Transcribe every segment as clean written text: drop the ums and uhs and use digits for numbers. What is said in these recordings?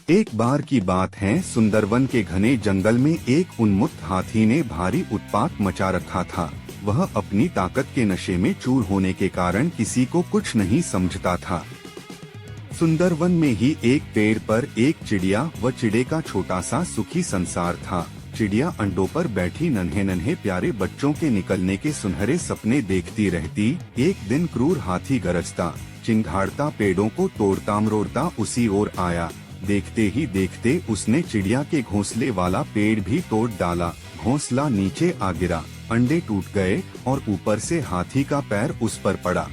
एक बार की बात है, सुंदरवन के घने जंगल में एक उन्मत्त हाथी ने भारी उत्पात मचा रखा था। वह अपनी ताकत के नशे में चूर होने के कारण किसी को कुछ नहीं समझता था। सुंदरवन में ही एक पेड़ पर एक चिड़िया व चिड़े का छोटा सा सुखी संसार था। चिड़िया अंडों पर बैठी नन्हे नन्हे प्यारे बच्चों के निकलने के सुनहरे सपने देखती रहती। एक दिन क्रूर हाथी गरजता, चिंघाड़ता, पेड़ों को तोड़ता मरोड़ता उसी ओर आया। देखते ही देखते उसने चिड़िया के घोंसले वाला पेड़ भी तोड़ डाला। घोंसला नीचे आ गिरा, अंडे टूट गए और ऊपर से हाथी का पैर उस पर पड़ा।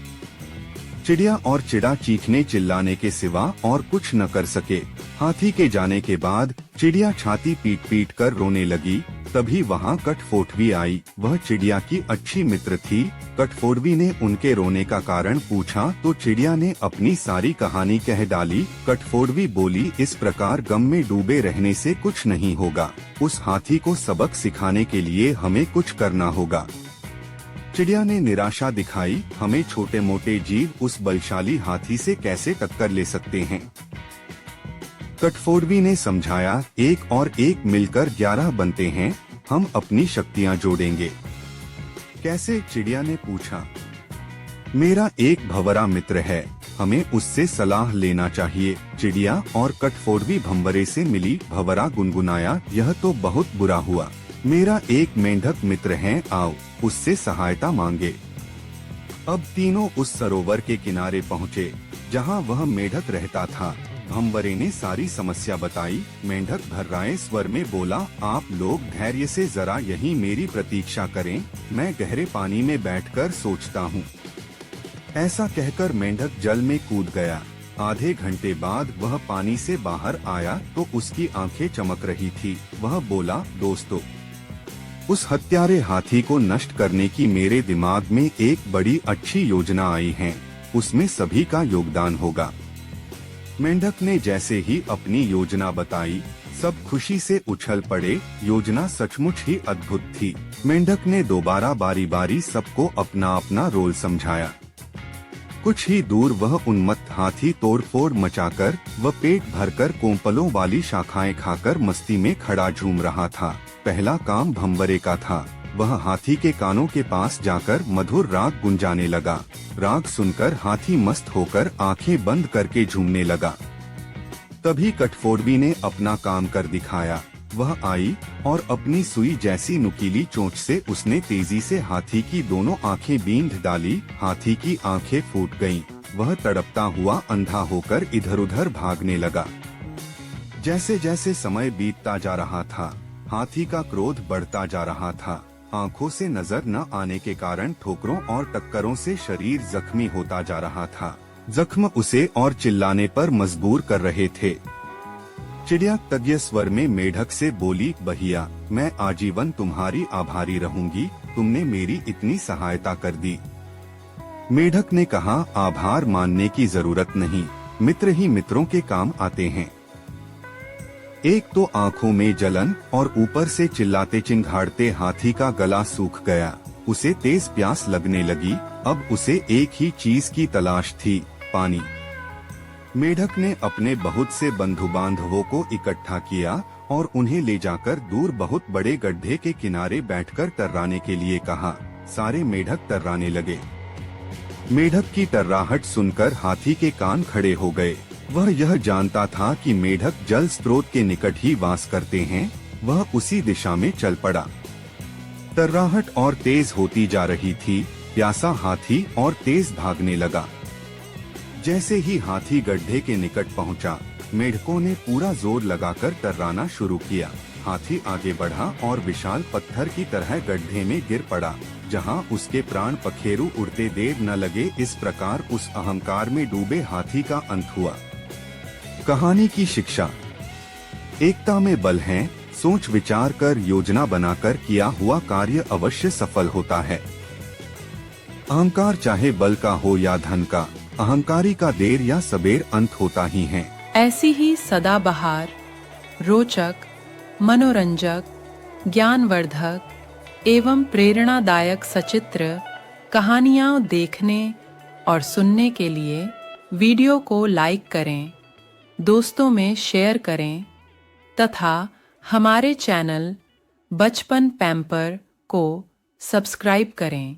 चिड़िया और चिड़ा चीखने चिल्लाने के सिवा और न कर सके। हाथी के जाने के बाद चिड़िया छाती पीट पीट कर रोने लगी। तभी वहाँ कठफोड़वी आई। वह चिड़िया की अच्छी मित्र थी। कठफोड़वी ने उनके रोने का कारण पूछा तो चिड़िया ने अपनी सारी कहानी कह डाली। कठफोड़वी बोली, इस प्रकार गम में डूबे रहने से कुछ नहीं होगा। उस हाथी को सबक सिखाने के लिए हमें कुछ करना होगा। चिड़िया ने निराशा दिखाई, हमें छोटे मोटे जीव उस बलशाली हाथी से कैसे टक्कर ले सकते हैं। कठफोड़वी ने समझाया, एक और एक मिलकर 11 बनते हैं। हम अपनी शक्तियां जोड़ेंगे। कैसे? चिड़िया ने पूछा। मेरा एक भंवरा मित्र है, हमें उससे सलाह लेना चाहिए। चिड़िया और कठफोड़वी भंवरे से मिली। भंवरा गुनगुनाया, यह तो बहुत बुरा हुआ। मेरा एक मेंढक मित्र है, आओ उससे सहायता मांगे। अब तीनों उस सरोवर के किनारे पहुँचे जहाँ वह मेंढक रहता था। भंवरे ने सारी समस्या बताई। मेंढक भर्राए स्वर में बोला, आप लोग धैर्य से जरा यहीं मेरी प्रतीक्षा करें, मैं गहरे पानी में बैठकर सोचता हूँ। ऐसा कहकर मेंढक जल में कूद गया। आधे घंटे बाद वह पानी से बाहर आया तो उसकी आंखें चमक रही थी। वह बोला, दोस्तों, उस हत्यारे हाथी को नष्ट करने की मेरे दिमाग में एक बड़ी अच्छी योजना आई है। उसमें सभी का योगदान होगा। मेंढक ने जैसे ही अपनी योजना बताई, सब खुशी से उछल पड़े। योजना सचमुच ही अद्भुत थी। मेंढक ने दोबारा बारी बारी सबको अपना अपना रोल समझाया। कुछ ही दूर वह उन्मत्त हाथी तोड़फोड़ मचाकर व पेट भरकर कोंपलों वाली शाखाएं खाकर मस्ती में खड़ा झूम रहा था। पहला काम भंवरे का था। वह हाथी के कानों के पास जाकर मधुर राग गुंजाने लगा। राग सुनकर हाथी मस्त होकर आंखें बंद करके झूमने लगा। तभी कठफोड़वी ने अपना काम कर दिखाया। वह आई और अपनी सुई जैसी नुकीली चोंच से उसने तेजी से हाथी की दोनों आंखें बींध डाली। हाथी की आंखें फूट गईं। वह तड़पता हुआ अंधा होकर इधर उधर भागने लगा। जैसे जैसे समय बीतता जा रहा था, हाथी का क्रोध बढ़ता जा रहा था। आंखों से नजर न आने के कारण ठोकरों और टक्करों से शरीर जख्मी होता जा रहा था। जख्म उसे और चिल्लाने पर मजबूर कर रहे थे। चिड़िया तज्ञ स्वर में मेढक से बोली, भैया, मैं आजीवन तुम्हारी आभारी रहूंगी, तुमने मेरी इतनी सहायता कर दी। मेढक ने कहा, आभार मानने की जरूरत नहीं, मित्र ही मित्रों के काम आते हैं। एक तो आंखों में जलन और ऊपर से चिल्लाते चिंघाड़ते हाथी का गला सूख गया। उसे तेज प्यास लगने लगी। अब उसे एक ही चीज की तलाश थी, पानी। मेढक ने अपने बहुत से बंधु बांधवों को इकट्ठा किया और उन्हें ले जाकर दूर बहुत बड़े गड्ढे के किनारे बैठकर टर्राने के लिए कहा। सारे मेढक टर्राने लगे। मेढक की टर्राहट सुनकर हाथी के कान खड़े हो गए। वह यह जानता था कि मेढक जल स्रोत के निकट ही वास करते हैं। वह उसी दिशा में चल पड़ा। टर्राहट और तेज होती जा रही थी। प्यासा हाथी और तेज भागने लगा। जैसे ही हाथी गड्ढे के निकट पहुंचा, मेढकों ने पूरा जोर लगाकर टर्राना शुरू किया। हाथी आगे बढ़ा और विशाल पत्थर की तरह गड्ढे में गिर पड़ा, जहां उसके प्राण पखेरु उड़ते देर न लगे। इस प्रकार उस अहंकार में डूबे हाथी का अंत हुआ। कहानी की शिक्षा, एकता में बल है। सोच विचार कर योजना बनाकर किया हुआ कार्य अवश्य सफल होता है। अहंकार चाहे बल का हो या धन का, अहंकारी का देर या सबेर अंत होता ही है। ऐसी ही सदाबहार, रोचक, मनोरंजक, ज्ञानवर्धक एवं प्रेरणादायक सचित्र कहानियाँ देखने और सुनने के लिए वीडियो को लाइक करें। दोस्तों में शेयर करें तथा हमारे चैनल बचपन पैम्पर को सब्सक्राइब करें।